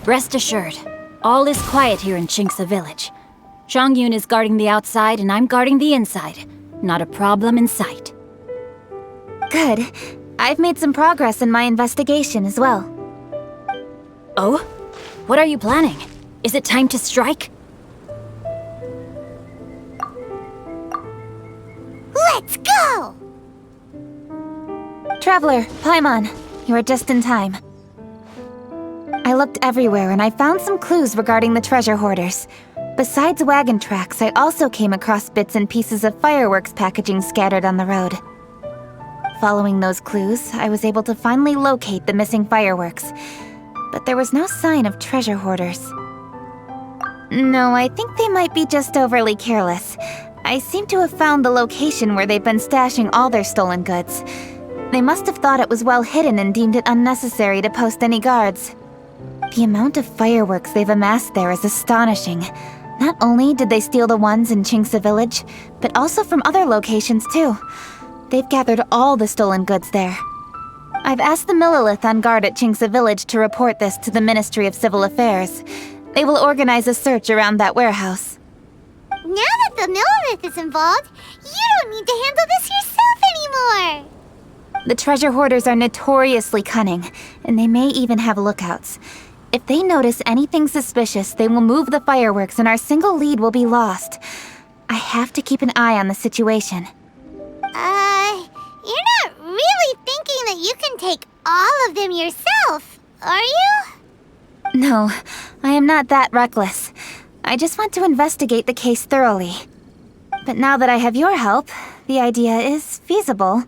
Rest assured, all is quiet here in Qingce Village. Zhangyun is guarding the outside and I'm guarding the inside. Not a problem in sight. Good. I've made some progress in my investigation as well. Oh? What are you planning? Is it time to strike? Let's go! Traveler, Paimon, you are just in time. I looked everywhere and I found some clues regarding the treasure hoarders. Besides wagon tracks, I also came across bits and pieces of fireworks packaging scattered on the road. Following those clues, I was able to finally locate the missing fireworks. But there was no sign of treasure hoarders. No, I think they might be just overly careless. I seem to have found the location where they've been stashing all their stolen goods. They must have thought it was well hidden and deemed it unnecessary to post any guards. The amount of fireworks they've amassed there is astonishing. Not only did they steal the ones in Qingce Village, but also from other locations too. They've gathered all the stolen goods there. I've asked the Millilith on guard at Qingce Village to report this to the Ministry of Civil Affairs. They will organize a search around that warehouse. Now that the Millilith is involved, you don't need to handle this yourself anymore! The treasure hoarders are notoriously cunning, and they may even have lookouts. If they notice anything suspicious, they will move the fireworks and our single lead will be lost. I have to keep an eye on the situation. You're not really thinking that you can take all of them yourself, are you? No, I am not that reckless. I just want to investigate the case thoroughly. But now that I have your help, the idea is feasible.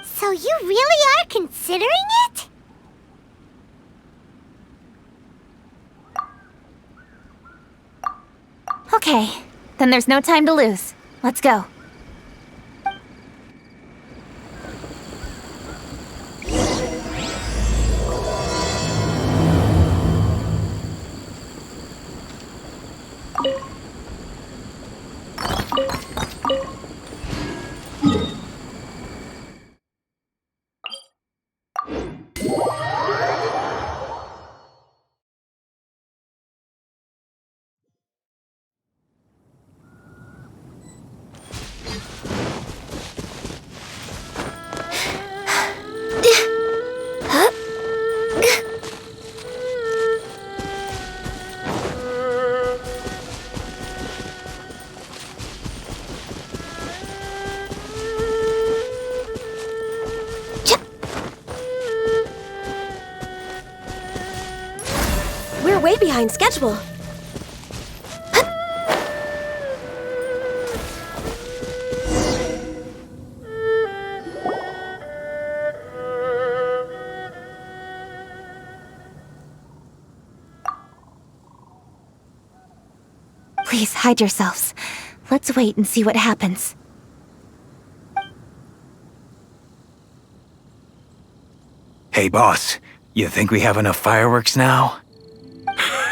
So you really are considering it? Okay, then there's no time to lose. Let's go. We're way behind schedule. Please hide yourselves. Let's wait and see what happens. Hey, boss. You think we have enough fireworks now?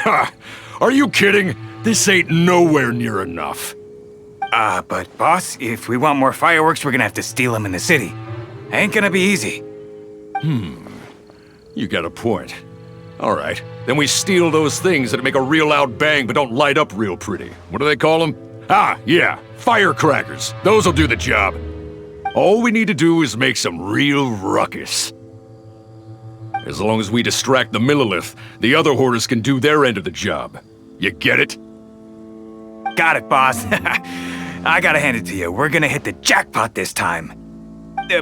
Ha! Are you kidding? This ain't nowhere near enough. But boss, if we want more fireworks, we're gonna have to steal them in the city. Ain't gonna be easy. You got a point. All right, then we steal those things that make a real loud bang but don't light up real pretty. What do they call them? Ah, yeah, firecrackers. Those'll do the job. All we need to do is make some real ruckus. As long as we distract the Millilith, the other hoarders can do their end of the job. You get it? Got it, boss. I gotta hand it to you. We're gonna hit the jackpot this time.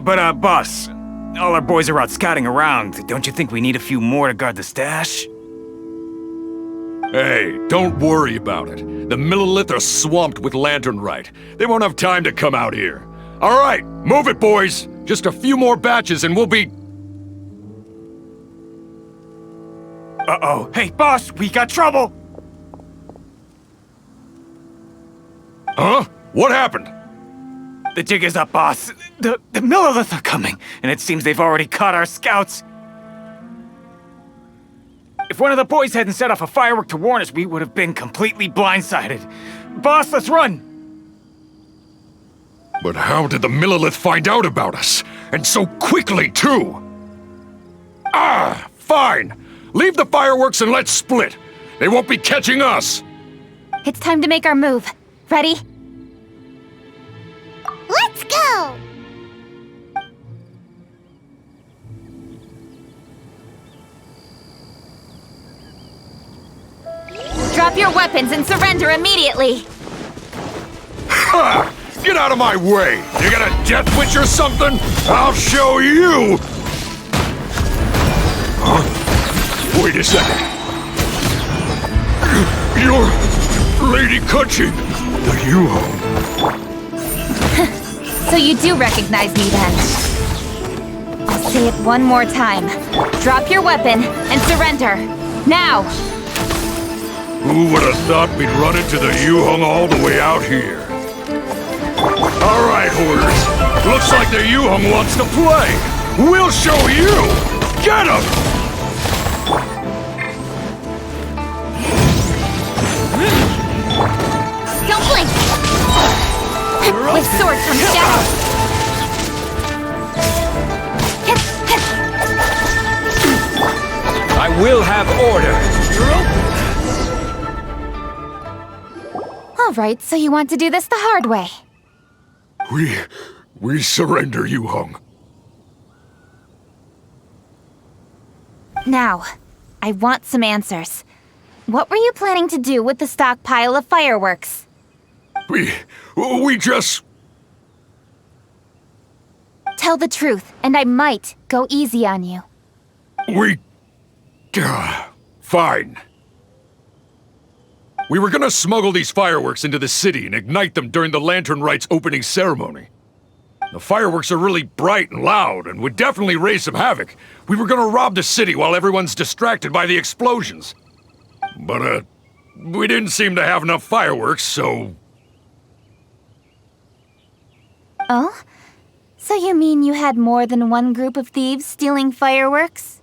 But boss, all our boys are out scouting around. Don't you think we need a few more to guard the stash? Hey, don't worry about it. The Millilith are swamped with Lantern Rite. They won't have time to come out here. All right, move it, boys. Just a few more batches and we'll be... Uh-oh. Hey, boss, we got trouble! Huh? What happened? The jig is up, boss. The Millilith are coming, and it seems they've already caught our scouts. If one of the boys hadn't set off a firework to warn us, we would have been completely blindsided. Boss, let's run! But how did the Millilith find out about us? And so quickly, too? Fine. Leave the fireworks and let's split. They won't be catching us. It's time to make our move. Ready? Let's go! Drop your weapons and surrender immediately! Ha! Get out of my way! You got a death wish or something? I'll show you! Huh? Wait a second. You're Lady Kutching, the U-Home. So you do recognize me then? I'll say it one more time. Drop your weapon and surrender. Now! Who would have thought we'd run into the U-Hung all the way out here? All right, hoarders. Looks like the U-Hung wants to play. We'll show you! Get him! Don't blink! With sword comes shadow! I will have order. All right, so you want to do this the hard way. We surrender, U-Hung. Now, I want some answers. What were you planning to do with the stockpile of fireworks? We just... Tell the truth, and I might go easy on you. Fine. We were gonna smuggle these fireworks into the city and ignite them during the Lantern Rite's opening ceremony. The fireworks are really bright and loud and would definitely raise some havoc. We were gonna rob the city while everyone's distracted by the explosions. But, we didn't seem to have enough fireworks, so... Oh? So you mean you had more than one group of thieves stealing fireworks?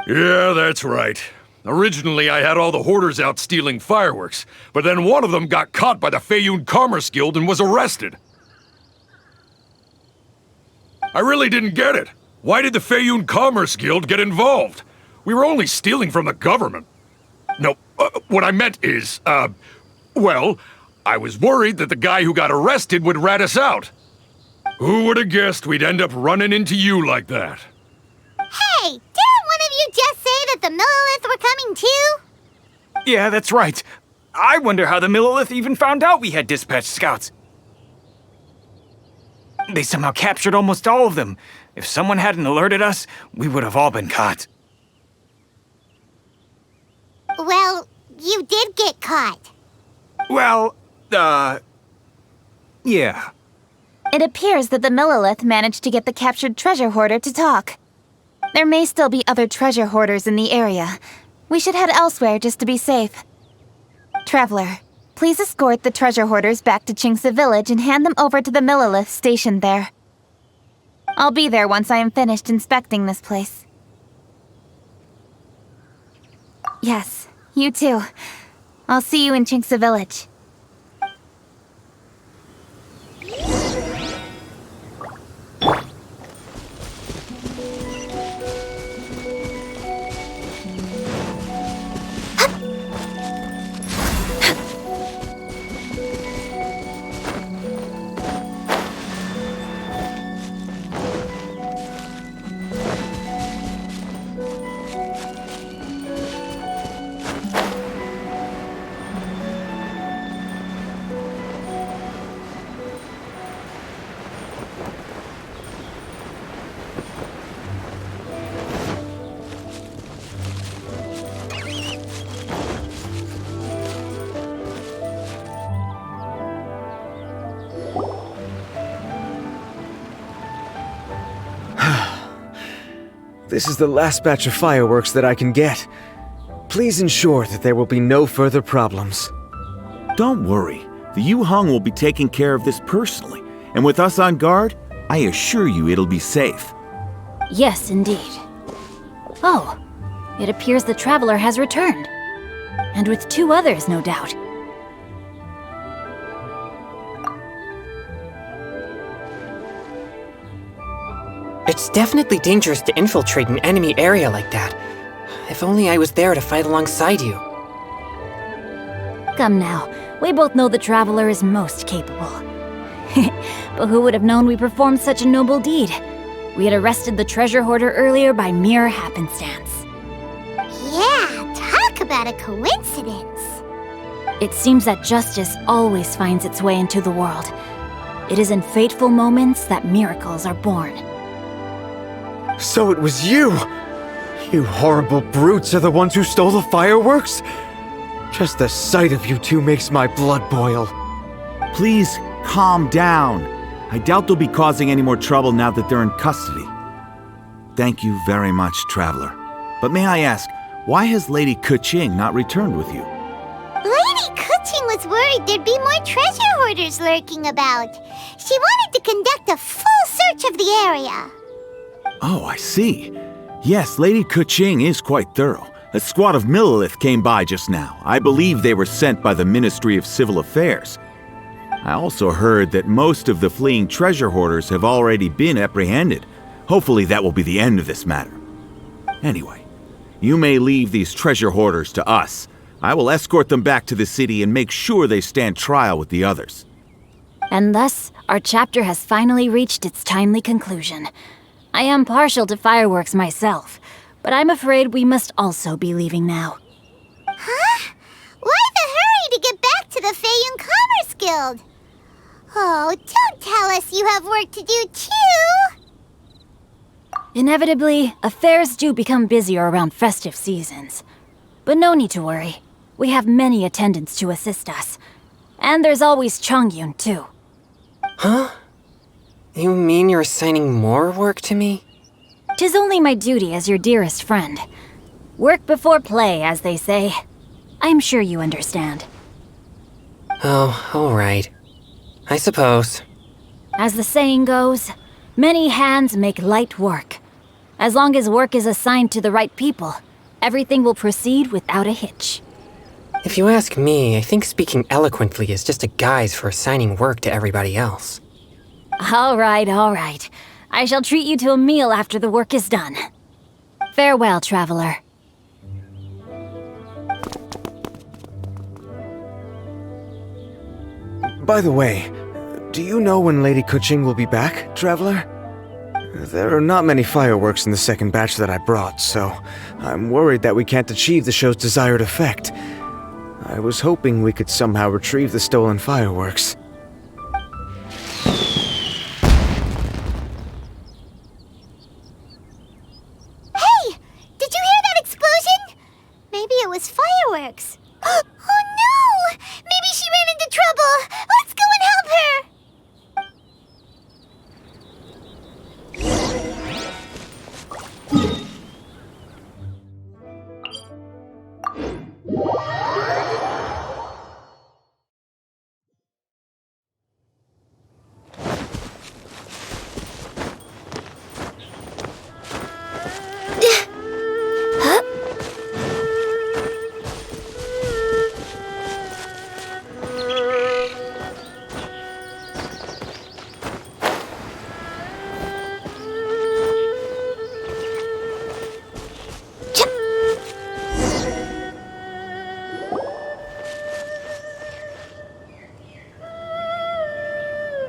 Yeah, that's right. Originally, I had all the hoarders out stealing fireworks, but then one of them got caught by the Feiyun Commerce Guild and was arrested. I really didn't get it. Why did the Feiyun Commerce Guild get involved? We were only stealing from the government. No, what I meant is, well, I was worried that the guy who got arrested would rat us out. Who would have guessed we'd end up running into you like that? Hey, didn't one of you just say that the Millilith were coming too? Yeah, that's right. I wonder how the Millilith even found out we had dispatched scouts. They somehow captured almost all of them. If someone hadn't alerted us, we would have all been caught. Well, you did get caught. Well, yeah. It appears that the Millilith managed to get the captured treasure hoarder to talk. There may still be other treasure hoarders in the area. We should head elsewhere just to be safe. Traveler, please escort the treasure hoarders back to Chingsa Village and hand them over to the Millilith stationed there. I'll be there once I am finished inspecting this place. Yes, you too. I'll see you in Chingsa Village. This is the last batch of fireworks that I can get. Please ensure that there will be no further problems. Don't worry. The U-Hung will be taking care of this personally. And with us on guard, I assure you it'll be safe. Yes, indeed. Oh, it appears the traveler has returned. And with 2 others, no doubt. It's definitely dangerous to infiltrate an enemy area like that. If only I was there to fight alongside you. Come now, we both know the Traveler is most capable. But who would have known we performed such a noble deed? We had arrested the treasure hoarder earlier by mere happenstance. Yeah, talk about a coincidence. It seems that justice always finds its way into the world. It is in fateful moments that miracles are born. So it was you! You horrible brutes are the ones who stole the fireworks? Just the sight of you two makes my blood boil. Please calm down. I doubt they'll be causing any more trouble now that they're in custody. Thank you very much, Traveler. But may I ask, why has Lady Kuching not returned with you? Lady Kuching was worried there'd be more treasure hoarders lurking about. She wanted to conduct a full search of the area. Oh, I see. Yes, Lady Kuching is quite thorough. A squad of Millilith came by just now. I believe they were sent by the Ministry of Civil Affairs. I also heard that most of the fleeing treasure hoarders have already been apprehended. Hopefully that will be the end of this matter. Anyway, you may leave these treasure hoarders to us. I will escort them back to the city and make sure they stand trial with the others. And thus, our chapter has finally reached its timely conclusion. I am partial to fireworks myself, but I'm afraid we must also be leaving now. Huh? Why the hurry to get back to the Feiyun Commerce Guild? Oh, don't tell us you have work to do too! Inevitably, affairs do become busier around festive seasons. But no need to worry. We have many attendants to assist us. And there's always Chongyun, too. Huh? You mean you're assigning more work to me? 'Tis only my duty as your dearest friend. Work before play, as they say. I'm sure you understand. Oh, all right. I suppose. As the saying goes, many hands make light work. As long as work is assigned to the right people, everything will proceed without a hitch. If you ask me, I think speaking eloquently is just a guise for assigning work to everybody else. All right, all right. I shall treat you to a meal after the work is done. Farewell, traveler. By the way, do you know when Lady Kuching will be back, Traveler? There are not many fireworks in the second batch that I brought, so I'm worried that we can't achieve the show's desired effect. I was hoping we could somehow retrieve the stolen fireworks. Hey! Did you hear that explosion? Maybe it was fireworks. Oh no! Maybe she ran into trouble! Let's go and help her!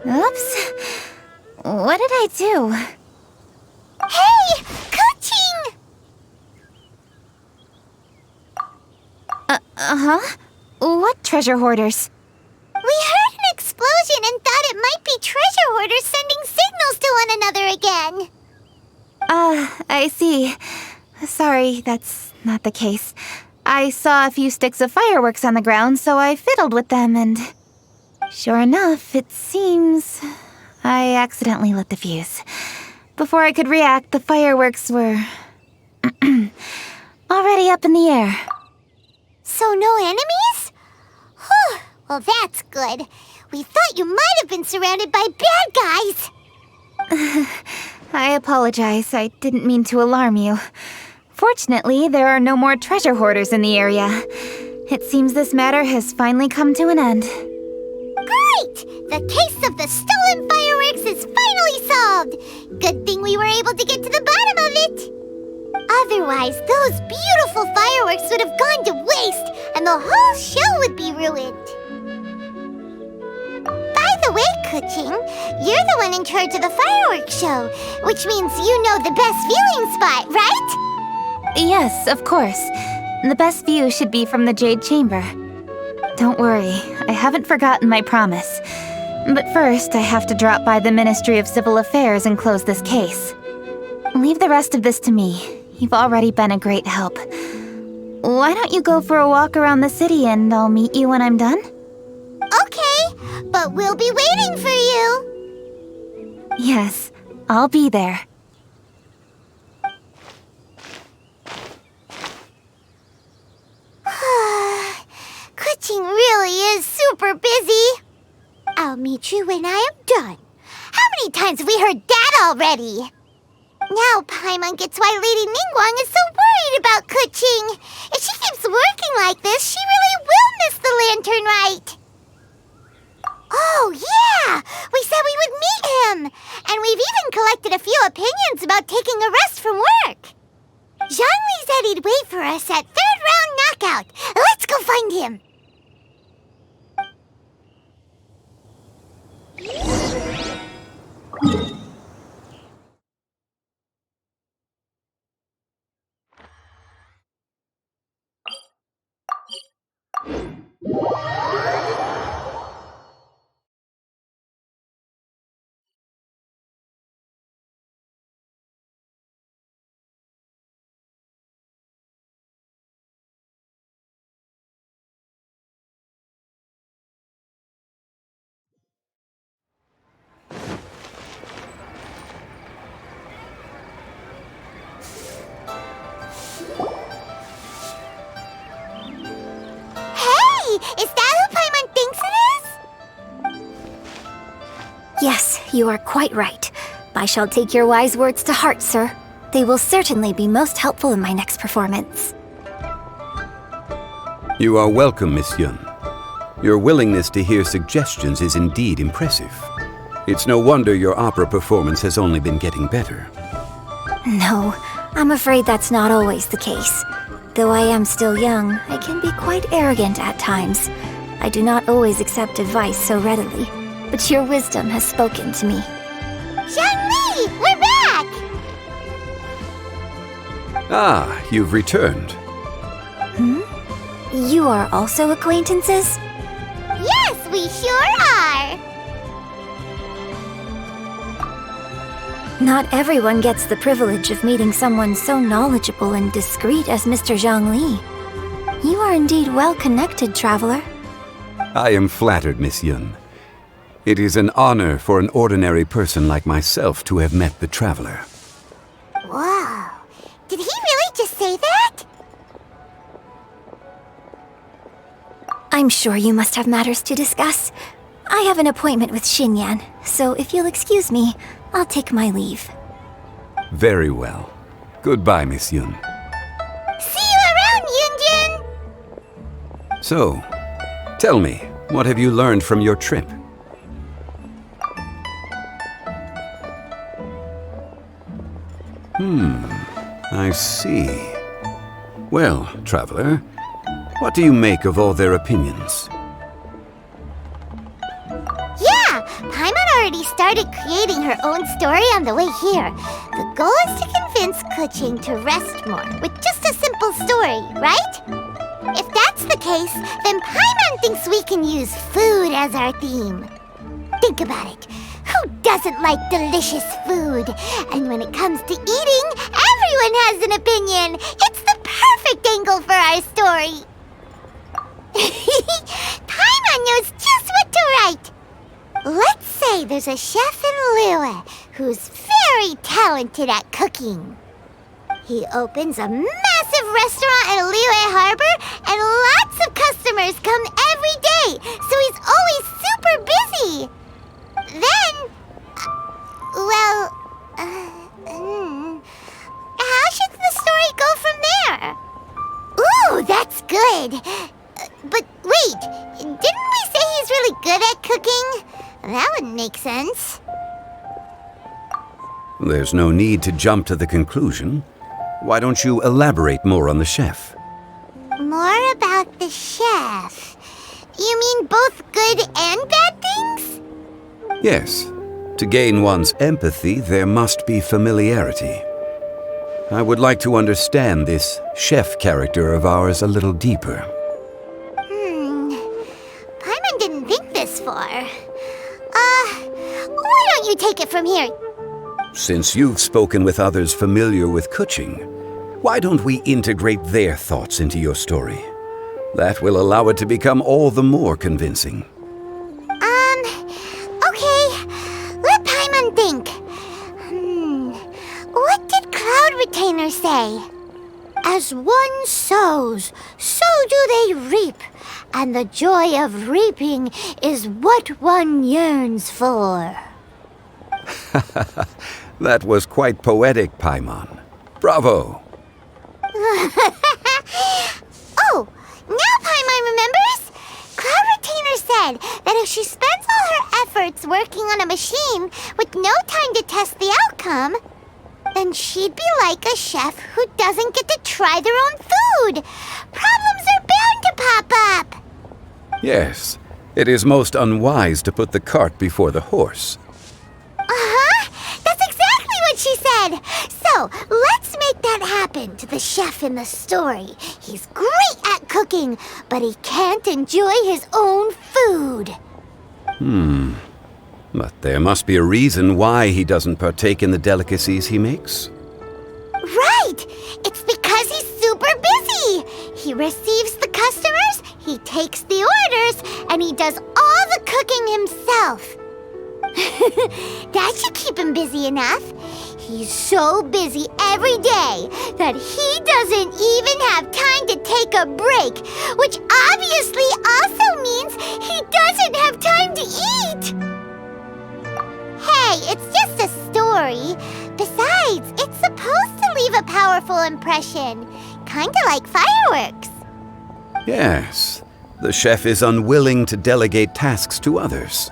Oops. What did I do? Hey! Kuching! Uh-huh. What treasure hoarders? We heard an explosion and thought it might be treasure hoarders sending signals to one another again. I see. Sorry, that's not the case. I saw a few sticks of fireworks on the ground, so I fiddled with them and... Sure enough, it seems... I accidentally lit the fuse. Before I could react, the fireworks were... already up in the air. So no enemies? Whew, well that's good. We thought you might have been surrounded by bad guys. I apologize. I didn't mean to alarm you. Fortunately, there are no more treasure hoarders in the area. It seems this matter has finally come to an end. Great! The case of the stolen fireworks is finally solved! Good thing we were able to get to the bottom of it! Otherwise, those beautiful fireworks would have gone to waste, and the whole show would be ruined. By the way, Kuching, you're the one in charge of the fireworks show, which means you know the best viewing spot, right? Yes, of course. The best view should be from the Jade Chamber. Don't worry, I haven't forgotten my promise. But first, I have to drop by the Ministry of Civil Affairs and close this case. Leave the rest of this to me. You've already been a great help. Why don't you go for a walk around the city and I'll meet you when I'm done? Okay, but we'll be waiting for you. Yes, I'll be there. Kuching really is super busy. I'll meet you when I am done. How many times have we heard that already? Now Paimon gets why Lady Ningguang is so worried about Kuching. If she keeps working like this, she really will miss the Lantern Rite. Oh, yeah! We said we would meet him! And we've even collected a few opinions about taking a rest from work. Zhongli said he'd wait for us at third round knockout. Let's go find him. Is that who Paimon thinks it is? Yes, you are quite right. I shall take your wise words to heart, sir. They will certainly be most helpful in my next performance. You are welcome, Miss Yun. Your willingness to hear suggestions is indeed impressive. It's no wonder your opera performance has only been getting better. No, I'm afraid that's not always the case. Though I am still young, I can be quite arrogant at times. I do not always accept advice so readily, but your wisdom has spoken to me. Zhongli, we're back! Ah, you've returned. You are also acquaintances? Yes, we sure are! Not everyone gets the privilege of meeting someone so knowledgeable and discreet as Mr. Zhongli. You are indeed well connected, traveler. I am flattered, Miss Yun. It is an honor for an ordinary person like myself to have met the traveler. Whoa, did he really just say that? I'm sure you must have matters to discuss. I have an appointment with Xinyan, so if you'll excuse me, I'll take my leave. Very well. Goodbye, Miss Yun. See you around, Yunjin! So, tell me, what have you learned from your trip? I see. Well, traveler, what do you make of all their opinions? Yeah, Paimon already started creating her own story on the way here. The goal is to convince Kuching to rest more with just a simple story, right? If that's the case, then Paimon thinks we can use food as our theme. Think about it. Who doesn't like delicious food? And when it comes to eating, everyone has an opinion. It's the perfect angle for our story. Paimon knows just what to write. Let's say there's a chef in Liyue who's very talented at cooking. He opens a massive restaurant in Liyue Harbor, and lots of customers come every day, so he's always super busy. Then, how should the story go from there? Ooh, that's good. But wait, didn't we say he's really good at cooking? That wouldn't make sense. There's no need to jump to the conclusion. Why don't you elaborate more on the chef? More about the chef. You mean both good and bad things? Yes. To gain one's empathy, there must be familiarity. I would like to understand this chef character of ours a little deeper. Paimon didn't think this far. Why don't you take it from here? Since you've spoken with others familiar with Kuching, why don't we integrate their thoughts into your story? That will allow it to become all the more convincing. Okay. Let Paimon think. What did Cloud Retainer say? As one sows, so do they reap. And the joy of reaping is what one yearns for. That was quite poetic, Paimon. Bravo! Oh, now Paimon remembers? Cloud Retainer said that if she spends all her efforts working on a machine with no time to test the outcome, then she'd be like a chef who doesn't get to try their own food. Problems are bound to pop up. Yes, it is most unwise to put the cart before the horse. That's exactly what she said. So, let's make that happen to the chef in the story. He's great at cooking, but he can't enjoy his own food. But there must be a reason why he doesn't partake in the delicacies he makes. Right! It's because he's super busy. He receives the customers, he takes the orders, and he does all the cooking himself. That should keep him busy enough. He's so busy every day that he doesn't even have time to take a break, which obviously also means he doesn't have time to eat. Hey, it's just a story. Besides, it's supposed to leave a powerful impression, kinda like fireworks. Yes, the chef is unwilling to delegate tasks to others.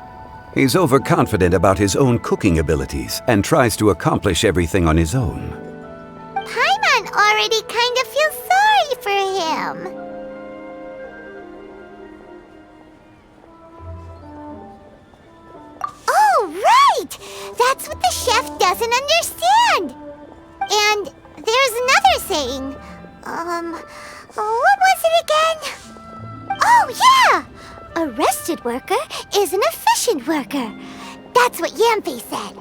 He's overconfident about his own cooking abilities and tries to accomplish everything on his own. Paimon already kind of feels sorry for him. Oh, right! That's what the chef doesn't understand. And there's another saying. What was it again? Oh, yeah! A rested worker is an efficient worker. That's what Yamfe said.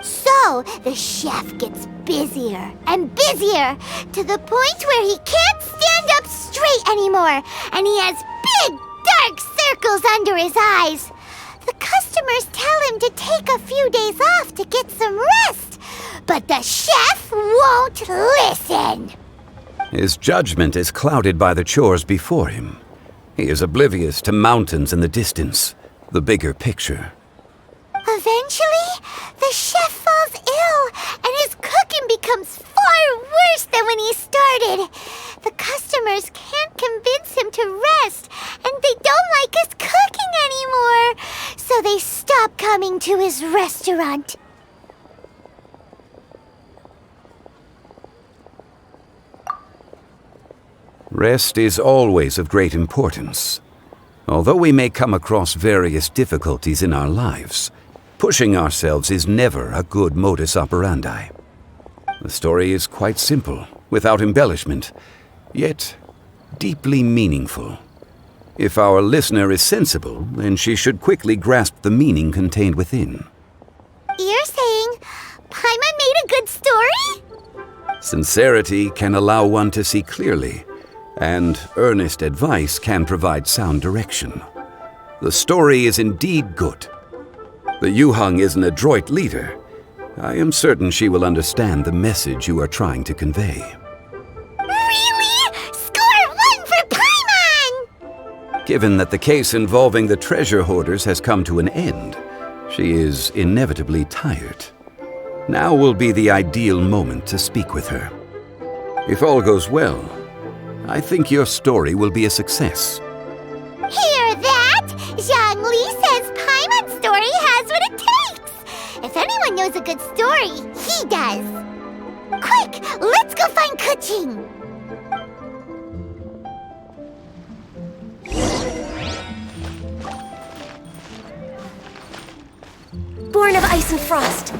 So, the chef gets busier and busier to the point where he can't stand up straight anymore, and he has big, dark circles under his eyes. The customers tell him to take a few days off to get some rest, but the chef won't listen. His judgment is clouded by the chores before him. He is oblivious to mountains in the distance, the bigger picture. Eventually, the chef falls ill, and his cooking becomes far worse than when he started. The customers can't convince him to rest, and they don't like his cooking anymore, so they stop coming to his restaurant. Rest is always of great importance. Although we may come across various difficulties in our lives, pushing ourselves is never a good modus operandi. The story is quite simple, without embellishment, yet deeply meaningful. If our listener is sensible, then she should quickly grasp the meaning contained within. You're saying Paimon made a good story? Sincerity can allow one to see clearly, and earnest advice can provide sound direction. The story is indeed good. The Yuhang is an adroit leader. I am certain she will understand the message you are trying to convey. Really? Score 1 for Paimon! Given that the case involving the treasure hoarders has come to an end, she is inevitably tired. Now will be the ideal moment to speak with her. If all goes well, I think your story will be a success. Hear that? Zhang If anyone knows a good story, he does. Quick, let's go find Kuching. Born of ice and frost.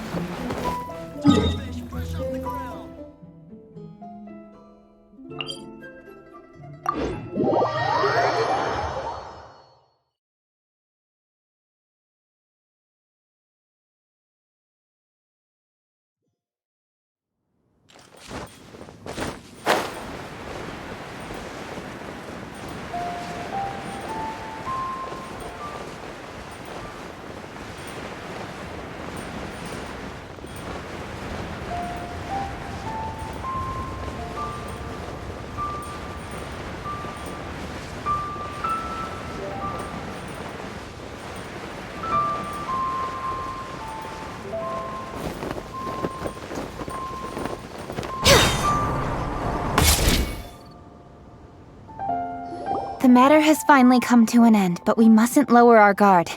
The matter has finally come to an end, but we mustn't lower our guard.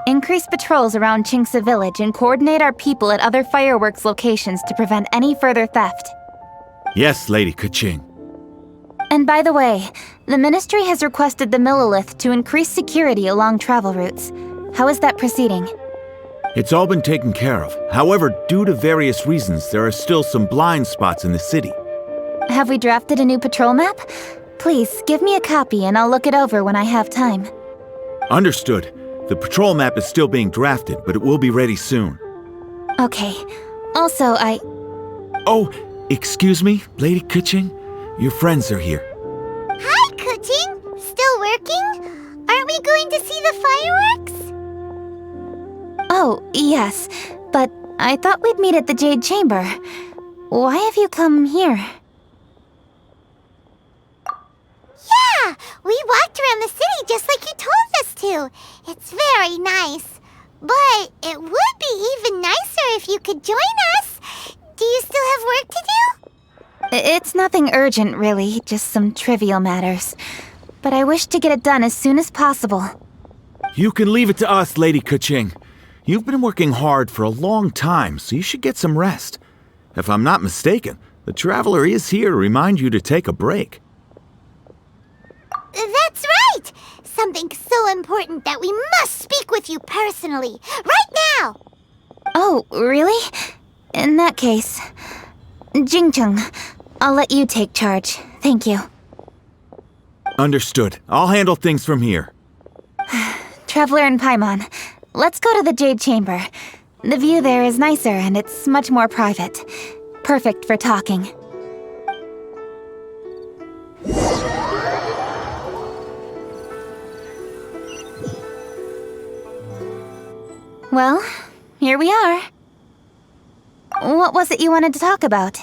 Increase patrols around Chingsa village and coordinate our people at other fireworks locations to prevent any further theft. Yes, Lady Kuching. And by the way, the Ministry has requested the Millilith to increase security along travel routes. How is that proceeding? It's all been taken care of. However, due to various reasons, there are still some blind spots in the city. Have we drafted a new patrol map? Please, give me a copy and I'll look it over when I have time. Understood. The patrol map is still being drafted, but it will be ready soon. Okay. Also, Oh, excuse me, Lady Kuching? Your friends are here. Hi, Kuching. Still working? Aren't we going to see the fireworks? Oh, yes. But I thought we'd meet at the Jade Chamber. Why have you come here? Yeah, we walked around the city just like you told us to. It's very nice. But it would be even nicer if you could join us. Do you still have work to do? It's nothing urgent, really. Just some trivial matters. But I wish to get it done as soon as possible. You can leave it to us, Lady Kuching. You've been working hard for a long time, so you should get some rest. If I'm not mistaken, the Traveler is here to remind you to take a break. That's right! Something so important that we must speak with you personally, right now! Oh, really? In that case, Jingcheng, I'll let you take charge. Thank you. Understood. I'll handle things from here. Traveler and Paimon, let's go to the Jade Chamber. The view there is nicer and it's much more private. Perfect for talking. Well, here we are. What was it you wanted to talk about?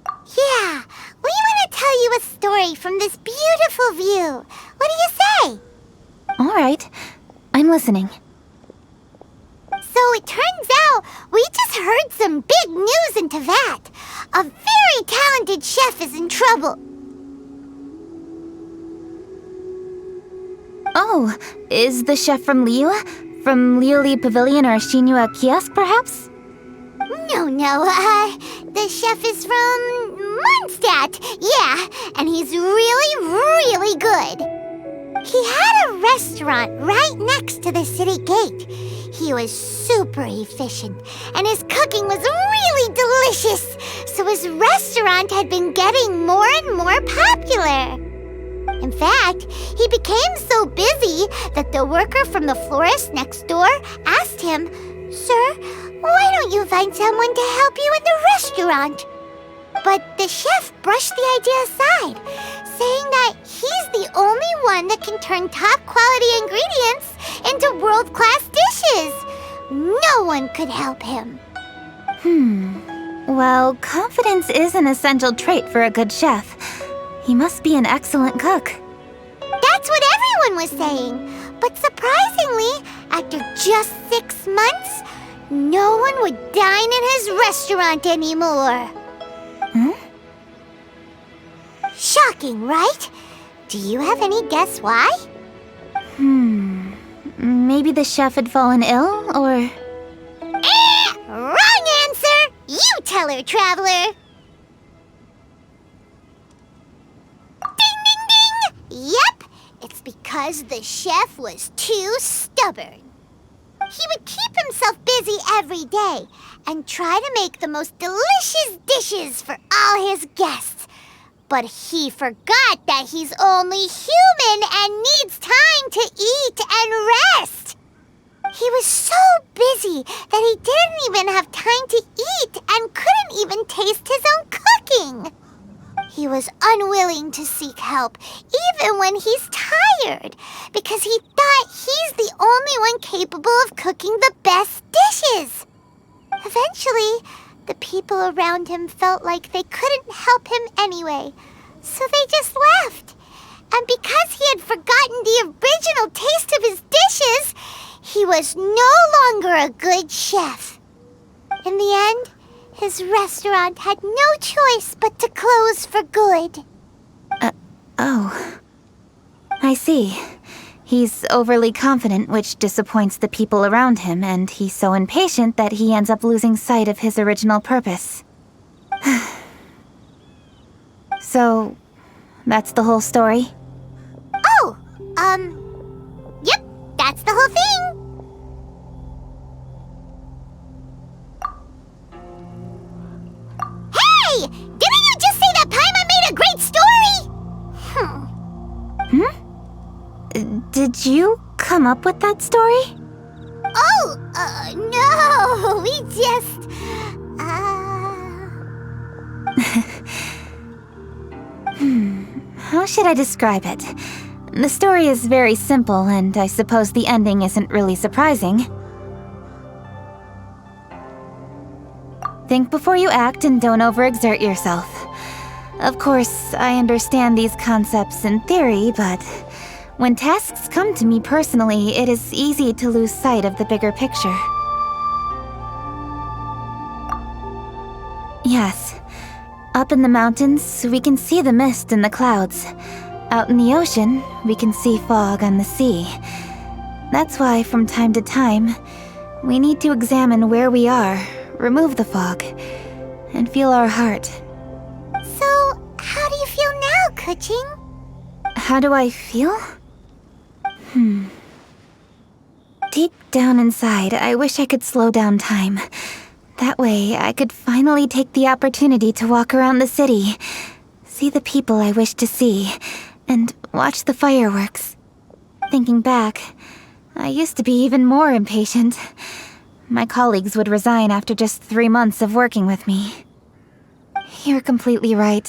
Yeah, we want to tell you a story from this beautiful view. What do you say? All right, I'm listening. So it turns out we just heard some big news in Teyvat. A very talented chef is in trouble. Oh, is the chef from Liyue? From Liuli Pavilion or Shinua Kiosk, perhaps? No, the chef is from Mondstadt. Yeah, and he's really good. He had a restaurant right next to the city gate. He was super efficient, and his cooking was really delicious, so his restaurant had been getting more and more popular. In fact, he became so busy that the worker from the florist next door asked him, "Sir, why don't you find someone to help you in the restaurant?" But the chef brushed the idea aside, saying that he's the only one that can turn top-quality ingredients into world-class dishes. No one could help him. Well, confidence is an essential trait for a good chef. He must be an excellent cook. That's what everyone was saying. But surprisingly, after just 6 months, no one would dine in his restaurant anymore. Shocking, right? Do you have any guess why? Maybe the chef had fallen ill, or... stellar, Traveler. Ding, ding, ding! Yep, it's because the chef was too stubborn. He would keep himself busy every day and try to make the most delicious dishes for all his guests. But he forgot that he's only human and needs time to eat and rest. He was so busy that he didn't even have time to eat and couldn't even taste his own cooking. He was unwilling to seek help, even when he's tired, because he thought he's the only one capable of cooking the best dishes. Eventually, the people around him felt like they couldn't help him anyway, so they just left. And because he had forgotten the original taste of his dishes, he was no longer a good chef. In the end, his restaurant had no choice but to close for good. Oh. I see. He's overly confident, which disappoints the people around him, and he's so impatient that he ends up losing sight of his original purpose. So, that's the whole story? Oh, yep, that's the whole thing. Hey! Didn't you just say that Paimon made a great story? Did you come up with that story? Oh, no, we just, How should I describe it? The story is very simple, and I suppose the ending isn't really surprising. Think before you act and don't overexert yourself. Of course, I understand these concepts in theory, but when tasks come to me personally, it is easy to lose sight of the bigger picture. Yes. Up in the mountains, we can see the mist in the clouds. Out in the ocean, we can see fog on the sea. That's why, from time to time, we need to examine where we are, remove the fog, and feel our heart. So, how do you feel now, Kuching? How do I feel? Deep down inside, I wish I could slow down time. That way, I could finally take the opportunity to walk around the city, see the people I wish to see, and watch the fireworks. Thinking back, I used to be even more impatient. My colleagues would resign after just 3 months of working with me. You're completely right.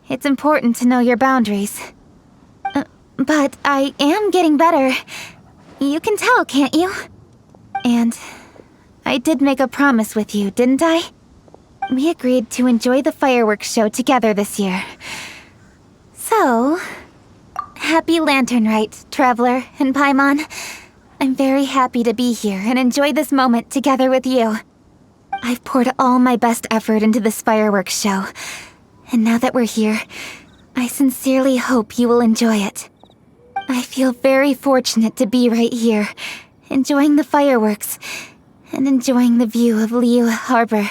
It's important to know your boundaries. But I am getting better. You can tell, can't you? And I did make a promise with you, didn't I? We agreed to enjoy the fireworks show together this year. So, happy Lantern Rite, Traveler and Paimon. I'm very happy to be here and enjoy this moment together with you. I've poured all my best effort into this fireworks show. And now that we're here, I sincerely hope you will enjoy it. I feel very fortunate to be right here, enjoying the fireworks, and enjoying the view of Liu Harbor.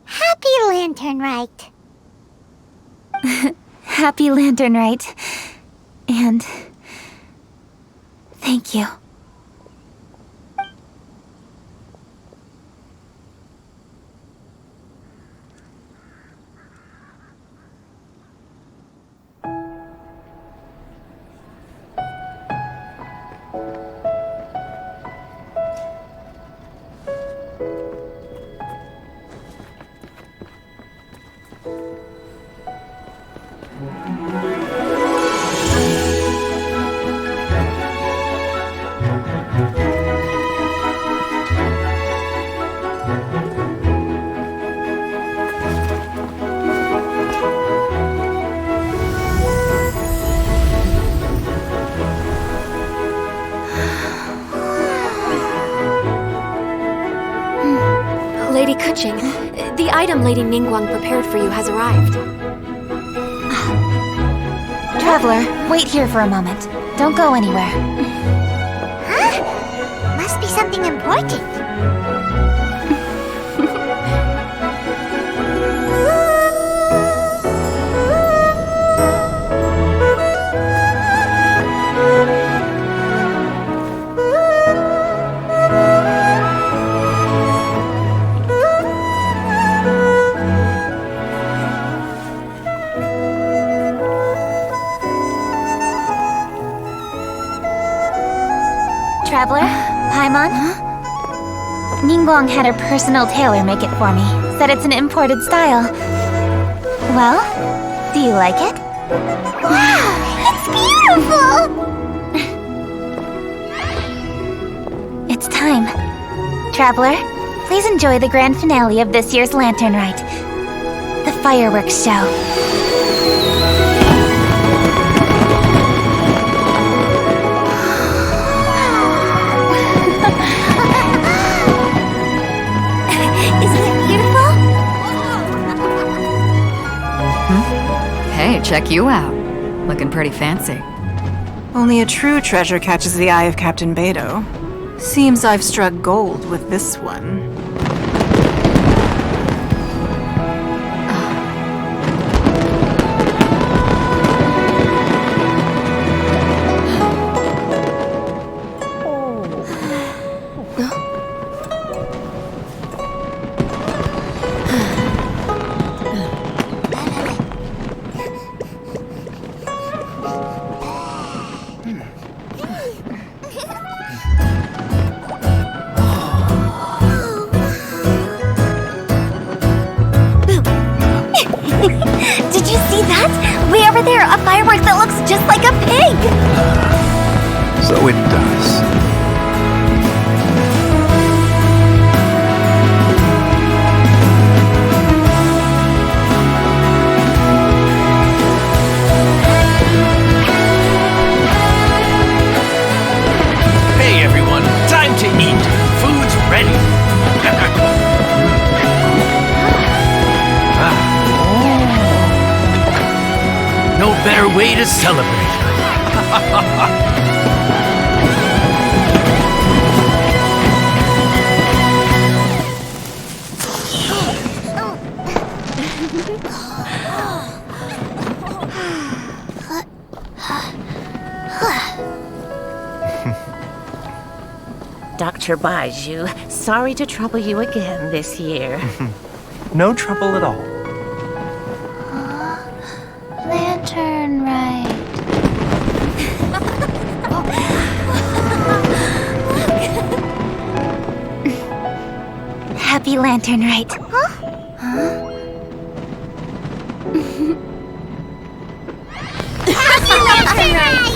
Happy Lantern Rite. Happy Lantern Rite. And thank you. Lady Kuching, the item Lady Ningguang prepared for you has arrived. Traveler, wait here for a moment. Don't go anywhere. Huh? Must be something important. Paimon? Ningguang had her personal tailor make it for me. Said it's an imported style. Well, do you like it? Wow! It's beautiful! It's time. Traveler, please enjoy the grand finale of this year's Lantern Rite. The fireworks show. Isn't it beautiful? Hey, check you out. Looking pretty fancy. Only a true treasure catches the eye of Captain Beto. Seems I've struck gold with this one. Did you see that? Way over there, a firework that looks just like a pig! So it does. Hey everyone, time to eat. Food's ready. No better way to celebrate. Dr. Baiju, sorry to trouble you again this year. No trouble at all. Lantern Rite. Happy Lantern Rite. Happy Lantern Rite!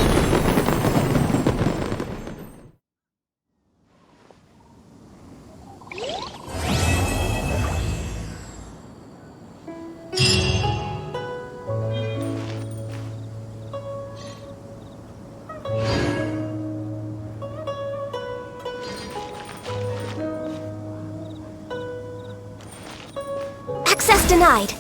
Access denied.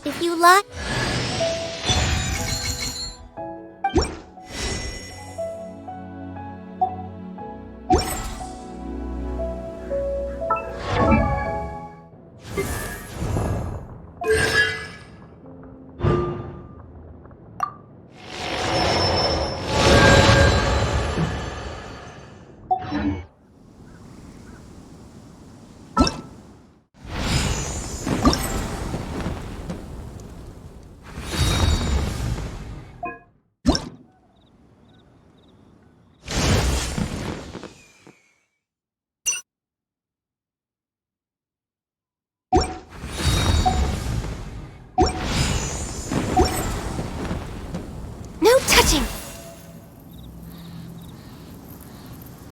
If you like... No touching!